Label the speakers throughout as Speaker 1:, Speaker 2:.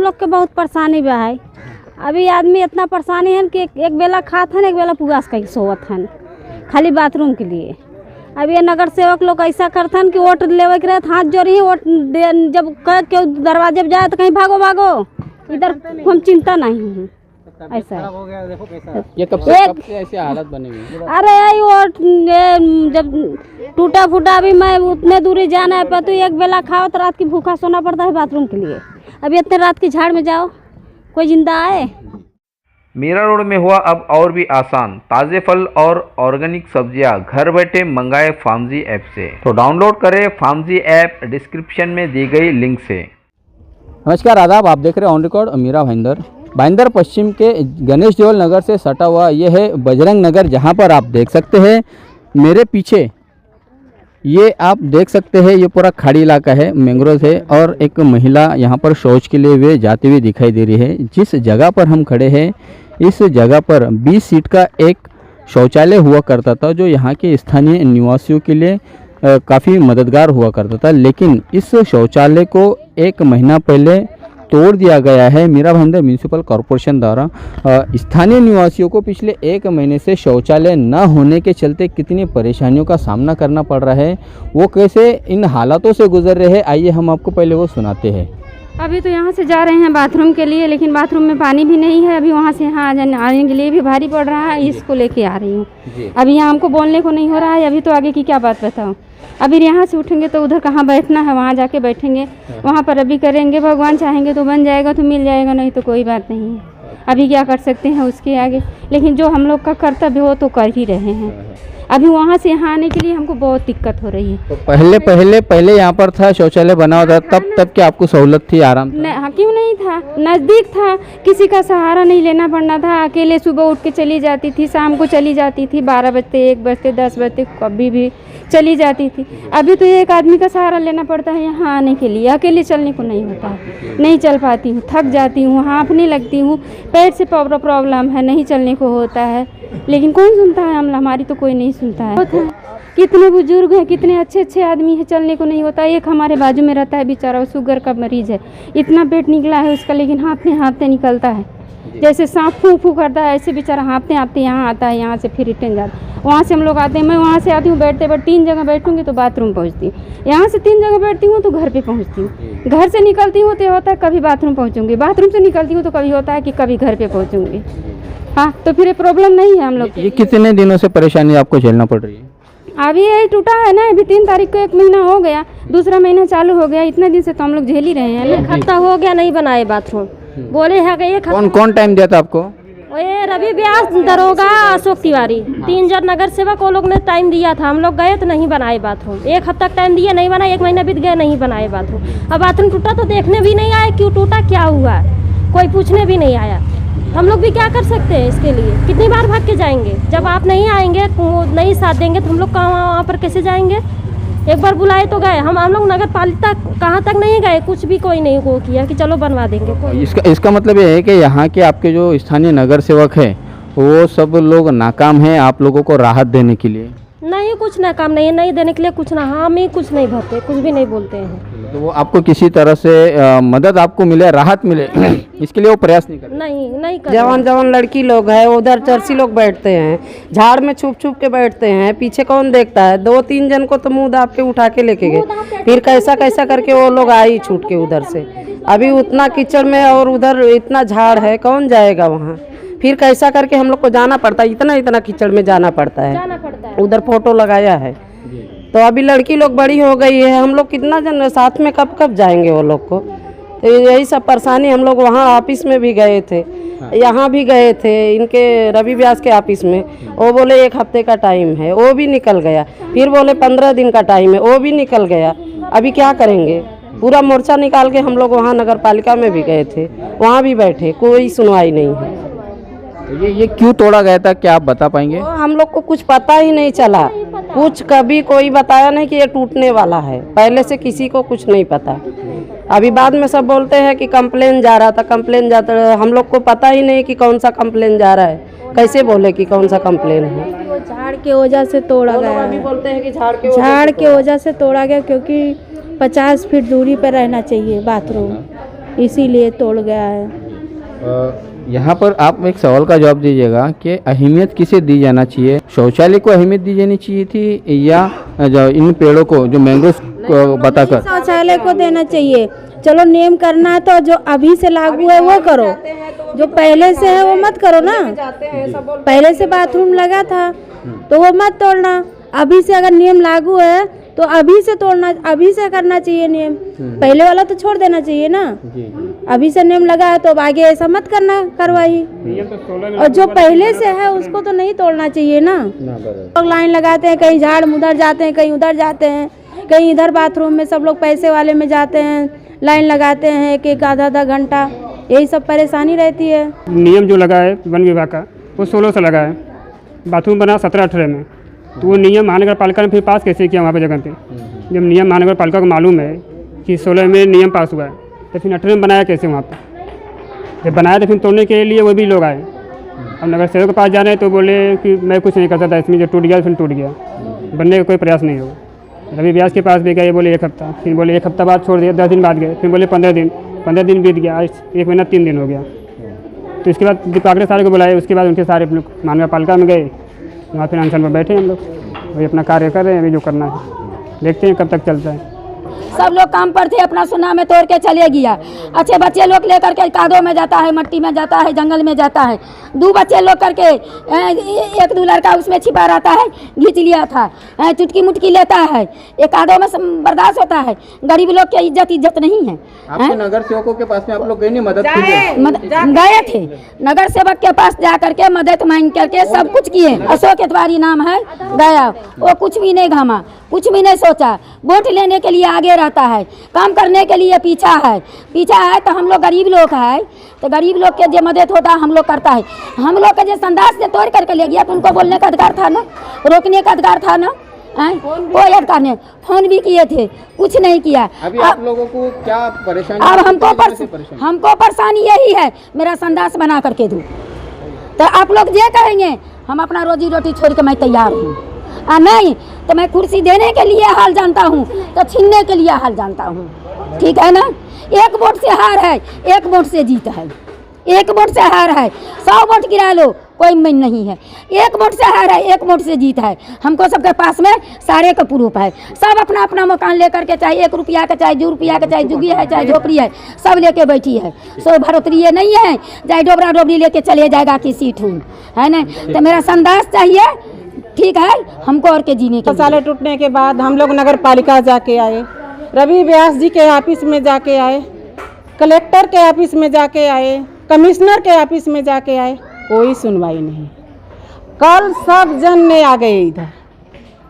Speaker 1: लोग के बहुत परेशानी बा है। अभी आदमी इतना परेशानी है कि एक बेला खात है, एक बेला पुगास का सोवत है खाली बाथरूम के लिए। अब ये नगर सेवक लोग ऐसा करथन कि वोट लेवे के रहत हाथ जोड़ी वोट जब के दरवाजे पे जाए तो कहीं भागो भागो, इधर हम चिंता नहीं हूँ। ऐसा
Speaker 2: ये कब से ऐसी हालत बनी हुई?
Speaker 1: अरे यही वो जब टूटा फूटा, अभी मैं उतने दूरी जाना है पर तो एक बेला खाओ तो रात की भूखा सोना पड़ता है बाथरूम के लिए। अभी इतने रात की झाड़ में जाओ कोई जिंदा आए।
Speaker 3: मीरा रोड में हुआ अब और भी आसान, ताज़े फल और ऑर्गेनिक सब्जियां घर बैठे मंगाए फार्मजी ऐप से। तो डाउनलोड करें फार्मजी ऐप डिस्क्रिप्शन में दी गई लिंक से।
Speaker 2: नमस्कार, आदाब। आप देख रहे हैं ऑन रिकॉर्ड मीरा भाईंदर पश्चिम के गणेश देवल नगर से सटा हुआ ये है बजरंग नगर, जहां पर आप देख सकते हैं मेरे पीछे ये आप देख सकते हैं ये पूरा खाड़ी इलाका है, मैंग्रोव है और एक महिला यहाँ पर शौच के लिए वे जाती हुई दिखाई दे रही है। जिस जगह पर हम खड़े हैं इस जगह पर 20 सीट का एक शौचालय हुआ करता था, जो यहाँ के स्थानीय निवासियों के लिए काफ़ी मददगार हुआ करता था। लेकिन इस शौचालय को एक महीना पहले तोड़ दिया गया है मीरा भाईंदर म्यूनिसिपल कॉरपोरेशन द्वारा। स्थानीय निवासियों को पिछले एक महीने से शौचालय न होने के चलते कितनी परेशानियों का सामना करना पड़ रहा है, वो कैसे इन हालातों से गुजर रहे हैं, आइए हम आपको पहले वो सुनाते हैं।
Speaker 1: अभी तो यहाँ से जा रहे हैं बाथरूम के लिए, लेकिन बाथरूम में पानी भी नहीं है। अभी वहाँ से यहाँ आने के लिए भी भारी पड़ रहा है, इसको लेके आ रही हूँ। अभी यहाँ हमको बोलने को नहीं हो रहा है, अभी तो आगे की क्या बात बताऊँ। अभी यहाँ से उठेंगे तो उधर कहाँ बैठना है, वहाँ जाके बैठेंगे, वहाँ पर अभी करेंगे। भगवान चाहेंगे तो बन जाएगा तो मिल जाएगा, नहीं तो कोई बात नहीं है। अभी क्या कर सकते हैं उसके आगे, लेकिन जो हम लोग का कर्तव्य हो तो कर ही रहे हैं। अभी वहाँ से यहाँ आने के लिए हमको बहुत दिक्कत हो रही है।
Speaker 2: तो पहले यहाँ पर था शौचालय बना हुआ था, तब क्या आपको सहूलत थी, आराम था?
Speaker 1: हाँ, क्यों नहीं था, नज़दीक था, किसी का सहारा नहीं लेना पड़ना था। अकेले सुबह उठ के चली जाती थी, शाम को चली जाती थी, 12 बजते 1 बजते 10 बजते कभी भी चली जाती थी। अभी तो एक आदमी का सहारा लेना पड़ता है यहाँ आने के लिए, अकेले चलने को नहीं होता है। नहीं चल पाती हूँ, थक जाती हूँ, हाँफने लगती हूँ, पेट से प्रॉब्लम है, नहीं चलने को होता है। लेकिन कौन सुनता है, हमारी तो कोई नहीं सुनता है। कितने बुजुर्ग हैं, कितने अच्छे अच्छे आदमी हैं, चलने को नहीं होता। एक हमारे बाजू में रहता है बेचारा, शुगर का मरीज है, इतना पेट निकला है उसका, लेकिन हाँफते हाँफते निकलता है। जैसे सांप फू फू करता है ऐसे बेचारा हाँफते हाँफते यहाँ आता है, यहाँ से फिर रिटर्न जाता है। वहाँ से हम लोग आते हैं, मैं वहाँ से आती हूँ बैठते 3 जगह बैठूंगी तो बाथरूम पहुँचती हूँ, यहाँ से 3 जगह बैठती हूँ तो घर पे पहुँचती हूँ। घर से निकलती हूँ तो होता है कभी बाथरूम पहुँचूंगी, बाथरूम से निकलती हूँ तो कभी होता है कि कभी घर पे पहुँचूंगी। हाँ, तो फिर ये प्रॉब्लम नहीं है हम लोग।
Speaker 2: ये कितने दिनों से परेशानी आपको झेलना पड़ रही है?
Speaker 1: अभी यही टूटा है ना, अभी 3 तारीख को 1 महीना हो गया, दूसरा महीना चालू हो गया। इतने दिन से तो हम लोग झेल ही रहे हैं। एक हफ्ता हो गया नहीं बनाए बाथरूम, बोले है कि
Speaker 2: कौन टाइम दिया था आपको?
Speaker 1: ये रवि व्यास, दरोगा, अशोक तिवारी, 3 जन नगर सेवक वो लोग ने टाइम दिया था। हम लोग गए तो नहीं बनाए बाथरूम, 1 हफ्ता टाइम दिया नहीं बनाए, 1 महीना बीत गया नहीं बनाए बाथरूम। अब बाथरूम टूटा तो देखने भी नहीं आए क्यों टूटा, क्या हुआ, कोई पूछने भी नहीं आया। हम लोग भी क्या कर सकते हैं इसके लिए, कितनी बार भाग के जाएंगे। जब आप नहीं आएंगे, नहीं साथ देंगे तो हम लोग वहाँ पर कैसे जाएंगे। एक बार बुलाए तो गए, हम लोग नगर पालिका कहाँ तक नहीं गए, कुछ भी कोई नहीं को किया कि चलो बनवा देंगे।
Speaker 2: इसका मतलब ये है कि यहाँ के आपके जो स्थानीय नगर सेवक है वो सब लोग नाकाम हैं आप लोगों को राहत देने के लिए?
Speaker 1: नहीं, कुछ ना काम नहीं है, नहीं देने के लिए कुछ ना, हाँ में कुछ नहीं भरते, कुछ भी नहीं बोलते हैं।
Speaker 2: तो वो आपको किसी तरह से मदद आपको मिले, राहत मिले इसके लिए वो प्रयास नहीं करते?
Speaker 1: नहीं कर।
Speaker 4: जवान लड़की लोग है उधर, चर्सी लोग बैठते हैं, झाड़ में छुप छुप के बैठते हैं, पीछे कौन देखता है। 2-3 जन को तो मुंह दाब के उठा के लेके गए, फिर कैसा करके वो लोग आई छूट के उधर से। अभी उतना कीचड़ में और उधर इतना झाड़ है, कौन जाएगा वहाँ। फिर कैसा करके हम लोग को जाना पड़ता है, इतना कीचड़ में जाना पड़ता है। उधर फोटो लगाया है तो अभी लड़की लोग बड़ी हो गई है, हम लोग कितना जन साथ में कब जाएंगे वो लोग को। तो यही सब परेशानी। हम लोग वहाँ ऑफिस में भी गए थे, यहाँ भी गए थे, इनके रवि व्यास के ऑफिस में, वो बोले 1 हफ्ते का टाइम है, वो भी निकल गया। फिर बोले 15 दिन का टाइम है, वो भी निकल गया। अभी क्या करेंगे, पूरा मोर्चा निकाल के हम लोग वहाँ नगर पालिका में भी गए थे, वहाँ भी बैठे, कोई सुनवाई नहीं है।
Speaker 2: ये क्यों तोड़ा गया था, क्या आप बता पाएंगे?
Speaker 4: हम लोग को कुछ पता ही नहीं चला, कुछ कभी कोई बताया नहीं कि ये टूटने वाला है, पहले से किसी को कुछ नहीं पता। अभी बाद में सब बोलते हैं कि कंप्लेन जा रहा था, कंप्लेन जाता रहा। हम लोग को पता ही नहीं कि कौन सा कंप्लेन जा रहा है, कैसे बोले कि कौन सा कंप्लेन है।
Speaker 1: झाड़ के वजह से तोड़ा गया,
Speaker 4: अभी बोलते हैं कि झाड़
Speaker 1: के वजह से तोड़ा गया, क्योंकि 50 फीट दूरी पर रहना चाहिए बाथरूम।
Speaker 5: इसीलिए तोड़ गया है।
Speaker 2: यहाँ पर आप एक सवाल का जवाब दीजिएगा कि अहमियत किसे दी जाना चाहिए, शौचालय को अहमियत दी जानी चाहिए थी या जो इन पेड़ों को जो मैंग्रोव को बताकर?
Speaker 5: शौचालय को देना चाहिए। चलो नियम करना है तो जो अभी से लागू है वो करो, जो पहले से है वो मत करो ना। पहले से बाथरूम लगा था तो वो मत तोड़ना। अभी से अगर नियम लागू है तो अभी से तोड़ना, अभी से करना चाहिए नियम। पहले वाला तो छोड़ देना चाहिए ना। अभी से नियम लगा है तो अब आगे ऐसा मत करना कार्रवाई। और जो पहले से है उसको तो नहीं तोड़ना चाहिए ना। लोग लाइन लगाते हैं, कहीं झाड़ उधर जाते हैं, कहीं उधर जाते हैं, कहीं इधर बाथरूम में सब लोग पैसे वाले में जाते हैं, लाइन लगाते हैं एक आधा घंटा, यही सब परेशानी रहती है।
Speaker 6: नियम जो लगा है वन विभाग का वो 16 से लगा है, बाथरूम बना 17-18 में, तो वो नियम महानगर पालिका ने फिर पास कैसे किया वहाँ पे जगह पे? जब नियम महानगर पालिका को मालूम है कि 16 में नियम पास हुआ है तो फिर 18 में बनाया कैसे वहाँ पे? जब बनाया तो फिर तोड़ने के लिए वो भी लोग आए। अब नगर सेवक के पास जा रहे हैं तो बोले कि मैं कुछ नहीं करता था इसमें, जो टूट गया फिर टूट गया, बनने का कोई प्रयास नहीं होगा। रवि व्यास के पास भी गए, बोले 1 हफ्ता, फिर बोले 1 हफ्ता बाद छोड़ दिया, 10 दिन बाद गए, फिर बोले 15 दिन बीत गया, आज 1 महीना 3 दिन हो गया। तो इसके बाद दीपाकरे सारे को बुलाए, उसके बाद उनके सारे महानगर पालिका में गए, वहाँ फिर अनशन पर बैठे हम लोग, वही अपना कार्य कर रहे हैं अभी जो करना है, देखते हैं कब तक चलता है।
Speaker 7: सब लोग काम पर थे, अपना सुना में तोड़ के चले गया। अच्छे बच्चे लोग लेकर के कादों में जाता है, मट्टी में जाता है, जंगल में जाता है। 2 बच्चे लोग करके 1-2 लड़का उसमें छिपा रहता है, घींच लिया था, चुटकी मुटकी लेता है, एक कादों में बर्दाश्त होता है। गरीब लोग की इज्जत नहीं है।
Speaker 2: आपके नगर सेवकों के पास में आप लोग गए नहीं, मदद
Speaker 7: गए थे नगर सेवक के पास जा करके मदद मांग करके सब कुछ किए। अशोक इतवारी नाम है, गया, वो कुछ भी नहीं घामा, कुछ भी नहीं सोचा। वोट लेने के लिए आगे रहता है, काम करने के लिए पीछा है तो हम लोग गरीब लोग हैं, तो गरीब लोग के जो मदद होता है हम लोग करता है। हम लोग के जो संदास से तोड़ करके ले गया तो उनको बोलने का अधिकार था ना, रोकने का अधिकार था ना, कोई अधिकार नहीं। फोन भी किए थे, कुछ नहीं किया।
Speaker 2: अभी आप लोगों को क्या परेशानी?
Speaker 7: अब हमको परेशानी यही है, मेरा संदास बना करके दूँ। तो आप लोग ये कहेंगे हम अपना रोजी रोटी छोड़ के मैं तैयार हूँ, नहीं तो मैं कुर्सी देने के लिए हाल जानता हूँ तो छीनने के लिए हाल जानता हूँ। ठीक है ना? 1 वोट से हार है, 1 वोट से जीत है। 1 वोट से हार है, 100 वोट गिरा लो कोई मन नहीं है। 1 वोट से हार है, 1 वोट से जीत है। हमको सबके पास में सारे का प्रूफ है। सब अपना अपना मकान लेकर के, चाहे 1 रुपया का, चाहे 2 रुपया का, चाहे जुगी है, चाहे झोपड़ी है, सब लेके बैठी है। सो भरोतरी ये नहीं है चाहे डोबरा डोबरी लेके चले जाएगा किसी ठून, है ना? तो मेरा संदास चाहिए, ठीक है, हमको और के जीने के।
Speaker 4: शौचालय टूटने के बाद हम लोग नगर पालिका जाके आए, रवि व्यास जी के ऑफिस में जाके आए, कलेक्टर के ऑफिस में जाके आए, कमिश्नर के ऑफिस में जाके आए, कोई सुनवाई नहीं। कल सब जन ने आ गए इधर,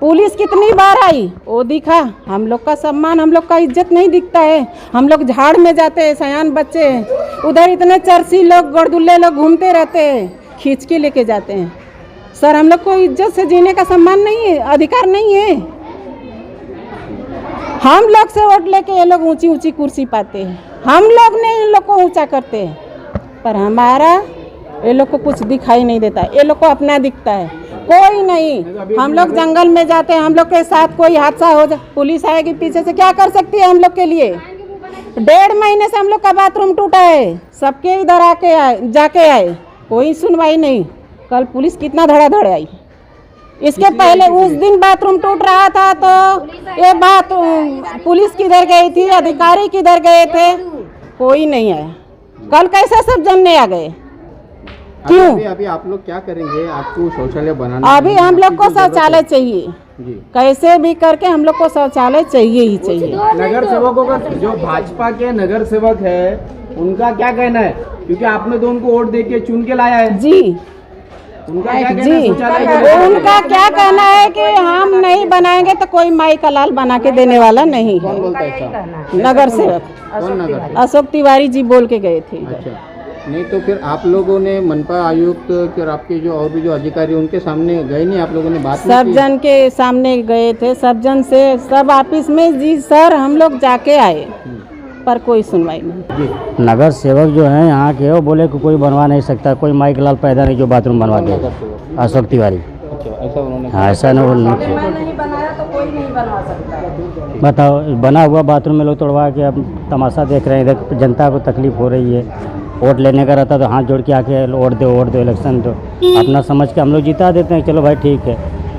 Speaker 4: पुलिस कितनी बार आई वो दिखा। हम लोग का सम्मान, हम लोग का इज्जत नहीं दिखता है। हम लोग झाड़ में जाते हैं, सयान बच्चे हैं, उधर इतने चरसी लोग, गड़दुल्ले लोग घूमते रहते हैं, खींच के लेके जाते हैं। सर हम लोग को इज्जत से जीने का सम्मान नहीं है, अधिकार नहीं है। हम लोग से वोट लेके ये लोग ऊंची ऊंची कुर्सी पाते हैं, हम लोग ने इन लोग को ऊंचा करते हैं, पर हमारा ये लोग को कुछ दिखाई नहीं देता, ये लोग को अपना दिखता है, कोई नहीं। हम लोग जंगल में जाते हैं, हम लोग के साथ कोई हादसा हो जाए, पुलिस आएगी पीछे से, क्या कर सकती है हम लोग के लिए? 1.5 महीने से हम लोग का बाथरूम टूटा है, सबके इधर आके आए, जाके आए, कोई सुनवाई नहीं। कल पुलिस कितना धड़ाधड़ आई। इसके पहले उस दिन बाथरूम टूट रहा था तो ये बात पुलिस किधर गई थी, अधिकारी किधर गए थे, कोई नहीं आया। कल कैसे सब जनने आ गए? क्यों?
Speaker 2: अभी आप लोग क्या करेंगे? आपको शौचालय बनाना?
Speaker 4: अभी हम लोग को शौचालय चाहिए, कैसे भी करके हम लोग को शौचालय चाहिए ही चाहिए।
Speaker 2: नगर सेवकों का, जो भाजपा के नगर सेवक है, उनका क्या कहना है? क्योंकि आपने तो उनको वोट देके चुन के लाया है
Speaker 4: जी।
Speaker 2: उनका क्या कहना
Speaker 4: जी, उनका क्या कहना है कि हम नहीं बनाएंगे तो कोई माई का लाल बना के देने वाला नहीं है। नगर सेवक अशोक तिवारी जी बोल के गए थे।
Speaker 2: अच्छा, नहीं तो फिर आप लोगों ने मनपा आयुक्त और आपके जो और भी जो अधिकारी उनके सामने गए नहीं? आप लोगों ने बात
Speaker 4: सब जन के सामने गए थे, सब जन से, सब ऑफिस में जी सर हम लोग जाके आए, पर कोई सुनवाई नहीं।
Speaker 8: नगर सेवक जो हैं यहाँ के, वो बोले कि कोई बनवा नहीं सकता, कोई माइक लाल पैदा नहीं जो बाथरूम बनवा दे। अशोक तिवारी।
Speaker 2: अच्छा, ऐसा उन्होंने?
Speaker 8: हाँ, ऐसा नहीं
Speaker 4: नहीं बनाया तो कोई नहीं बनवा सकता।
Speaker 8: बताओ, बना हुआ बाथरूम में लोग तोड़वा के अब तमाशा देख रहे हैं। इधर जनता को तकलीफ हो रही है। वोट लेने का रहता तो हाथ जोड़ के आके वोट दो इलेक्शन दो, अपना समझ के हम लोग जिता देते हैं, चलो भाई ठीक है।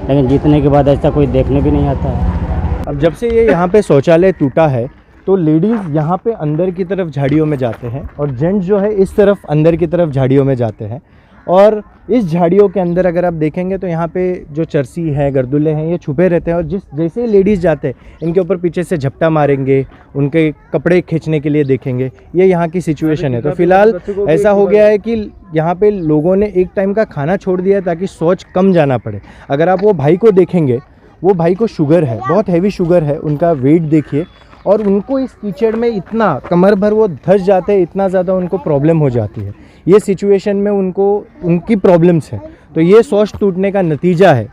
Speaker 8: लेकिन जीतने के बाद ऐसा कोई देखने भी नहीं आता है।
Speaker 9: अब जब से ये यहाँ पे शौचालय टूटा है तो लेडीज़ यहाँ पे अंदर की तरफ झाड़ियों में जाते हैं और जेंट्स जो है इस तरफ अंदर की तरफ झाड़ियों में जाते हैं। और इस झाड़ियों के अंदर अगर आप देखेंगे तो यहाँ पे जो चरसी है, गर्दुल्ले हैं, ये छुपे रहते हैं। और जैसे ही लेडीज़ जाते हैं इनके ऊपर पीछे से झपटा मारेंगे, उनके कपड़े खींचने के लिए देखेंगे। ये यहाँ की सिचुएशन है। तो फिलहाल ऐसा हो गया है कि यहाँ पे लोगों ने एक टाइम का खाना छोड़ दिया है ताकि शौच कम जाना पड़े। अगर आप वो भाई को देखेंगे, वो भाई को शुगर है, बहुत हैवी शुगर है, उनका वेट देखिए। और उनको इस कीचड़ में इतना कमर भर वो धंस जाते हैं, इतना ज़्यादा उनको प्रॉब्लम हो जाती है। ये सिचुएशन में उनको उनकी प्रॉब्लम्स है। तो ये शौच टूटने का नतीजा है।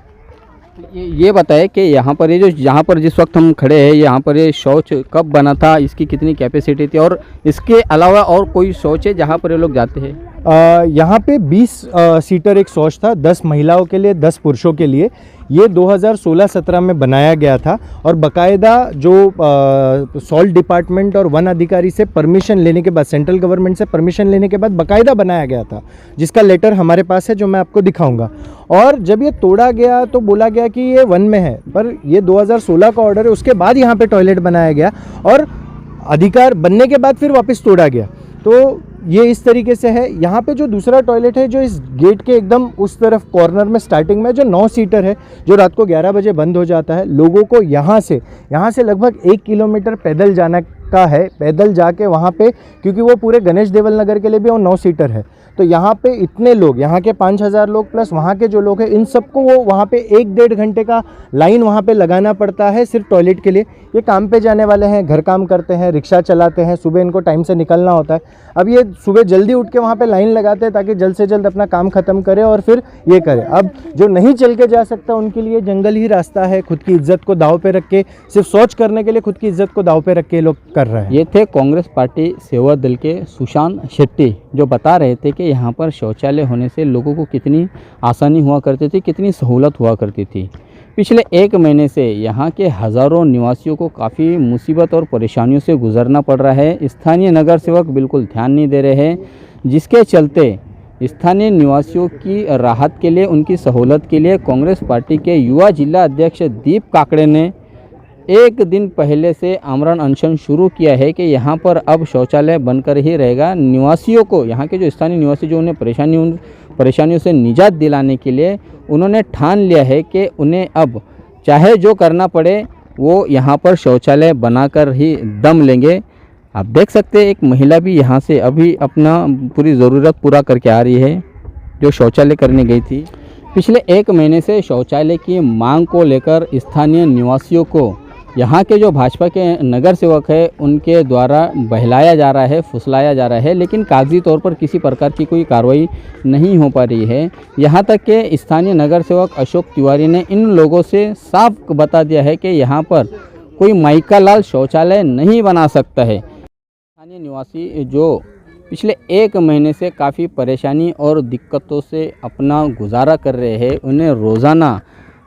Speaker 2: ये बताएं कि यहाँ पर यहाँ पर जिस वक्त हम खड़े हैं, यहाँ पर ये शौच कब बना था, इसकी कितनी कैपेसिटी थी, और इसके अलावा और कोई शौच है जहाँ पर ये लोग जाते हैं?
Speaker 9: यहाँ पे 20 सीटर एक शौच था, 10 महिलाओं के लिए, 10 पुरुषों के लिए। ये 2016-17 में बनाया गया था और बाकायदा जो सॉल्ट डिपार्टमेंट और वन अधिकारी से परमिशन लेने के बाद, सेंट्रल गवर्नमेंट से परमिशन लेने के बाद बाकायदा बनाया गया था, जिसका लेटर हमारे पास है जो मैं आपको दिखाऊंगा। और जब ये तोड़ा गया तो बोला गया कि ये वन में है, पर ये 2016 का ऑर्डर है, उसके बाद यहाँ पे टॉयलेट बनाया गया और अधिकार बनने के बाद फिर वापस तोड़ा गया। तो ये इस तरीके से है। यहाँ पे जो दूसरा टॉयलेट है जो इस गेट के एकदम उस तरफ कॉर्नर में स्टार्टिंग में, जो 9 सीटर है, जो रात को 11 बजे बंद हो जाता है। लोगों को यहाँ से लगभग 1 किलोमीटर पैदल जाना का है, पैदल जाके वहाँ पे, क्योंकि वो पूरे गणेश देवल नगर के लिए भी वो 9 सीटर है। तो यहाँ पे इतने लोग, यहाँ के 5000 लोग प्लस वहाँ के जो लोग हैं, इन सबको वो वहाँ पे 1-1.5 घंटे का लाइन वहाँ पे लगाना पड़ता है सिर्फ टॉयलेट के लिए। ये काम पे जाने वाले हैं, घर काम करते हैं, रिक्शा चलाते हैं, सुबह इनको टाइम से निकलना होता है। अब ये सुबह जल्दी उठ के वहाँ पे लाइन लगाते हैं ताकि जल्द से जल्द अपना काम ख़त्म करे और फिर ये करे। अब जो नहीं चल के जा सकता उनके लिए जंगल ही रास्ता है। खुद की इज्जत को दाव पे रख के, सिर्फ शौच करने के लिए खुद की इज्जत को दाव पे रख के लोग कर रहे हैं।
Speaker 2: ये थे कांग्रेस पार्टी सेवा दल के सुशांत शेट्टी, जो बता रहे थे कि यहाँ पर शौचालय होने से लोगों को कितनी आसानी हुआ करती थी, कितनी सहूलत हुआ करती थी। पिछले 1 महीने से यहाँ के हज़ारों निवासियों को काफ़ी मुसीबत और परेशानियों से गुजरना पड़ रहा है। स्थानीय नगर सेवक बिल्कुल ध्यान नहीं दे रहे हैं, जिसके चलते स्थानीय निवासियों की राहत के लिए, उनकी सहूलत के लिए कांग्रेस पार्टी के युवा जिला अध्यक्ष दीप काकड़े ने 1 दिन पहले से आमरण अनशन शुरू किया है कि यहाँ पर अब शौचालय बनकर ही रहेगा। निवासियों को, यहाँ के जो स्थानीय निवासी जो उन्हें परेशानियों से निजात दिलाने के लिए उन्होंने ठान लिया है कि उन्हें अब चाहे जो करना पड़े वो यहाँ पर शौचालय बनाकर ही दम लेंगे। आप देख सकते हैं एक महिला भी यहाँ से अभी अपना पूरी ज़रूरत पूरा करके आ रही है, जो शौचालय करने गई थी। पिछले 1 महीने से शौचालय की मांग को लेकर स्थानीय निवासियों को यहाँ के जो भाजपा के नगर सेवक है उनके द्वारा बहलाया जा रहा है, फुसलाया जा रहा है, लेकिन कागजी तौर पर किसी प्रकार की कोई कार्रवाई नहीं हो पा रही है। यहाँ तक कि स्थानीय नगर सेवक अशोक तिवारी ने इन लोगों से साफ बता दिया है कि यहाँ पर कोई माइका लाल शौचालय नहीं बना सकता है। स्थानीय निवासी जो पिछले 1 महीने से काफ़ी परेशानी और दिक्कतों से अपना गुजारा कर रहे हैं, उन्हें रोज़ाना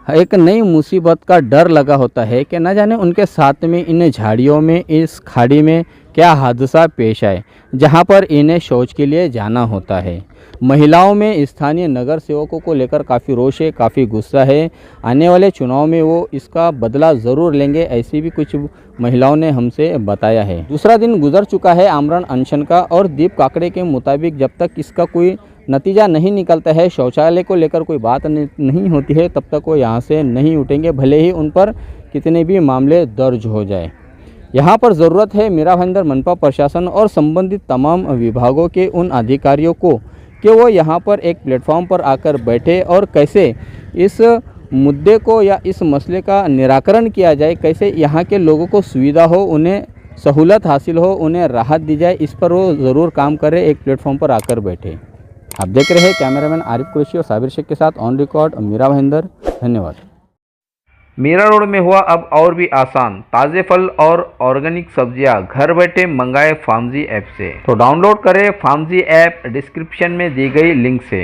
Speaker 2: एक नई मुसीबत का डर लगा होता है कि न जाने उनके साथ में इन झाड़ियों में, इस खाड़ी में क्या हादसा पेश आए, जहां पर इन्हें शौच के लिए जाना होता है। महिलाओं में स्थानीय नगर सेवकों को लेकर काफ़ी रोष है, काफ़ी गुस्सा है। आने वाले चुनाव में वो इसका बदला ज़रूर लेंगे, ऐसी भी कुछ महिलाओं ने हमसे बताया है। दूसरा दिन गुजर चुका है आमरण अनशन का, और दीप काकड़े के मुताबिक जब तक इसका कोई नतीजा नहीं निकलता है, शौचालय को लेकर कोई बात नहीं होती है, तब तक वो यहाँ से नहीं उठेंगे, भले ही उन पर कितने भी मामले दर्ज हो जाए। यहाँ पर ज़रूरत है मीरा भाईंदर मनपा प्रशासन और संबंधित तमाम विभागों के उन अधिकारियों को कि वो यहाँ पर एक प्लेटफॉर्म पर आकर बैठे और कैसे इस मुद्दे को या इस मसले का निराकरण किया जाए, कैसे यहाँ के लोगों को सुविधा हो, उन्हें सहूलत हासिल हो, उन्हें राहत दी जाए, इस पर वो ज़रूर काम करें, एक प्लेटफॉर्म पर आकर बैठे। आप देख रहे हैं कैमरामैन आरिफ कुरैशी और साबिर शेख के साथ ऑन रिकॉर्ड मीरा भाईंदर। धन्यवाद।
Speaker 3: मीरा रोड में हुआ अब और भी आसान, ताज़े फल और ऑर्गेनिक सब्जियां घर बैठे मंगाए फार्मजी ऐप से। तो डाउनलोड करें फार्मजी ऐप डिस्क्रिप्शन में दी गई लिंक से।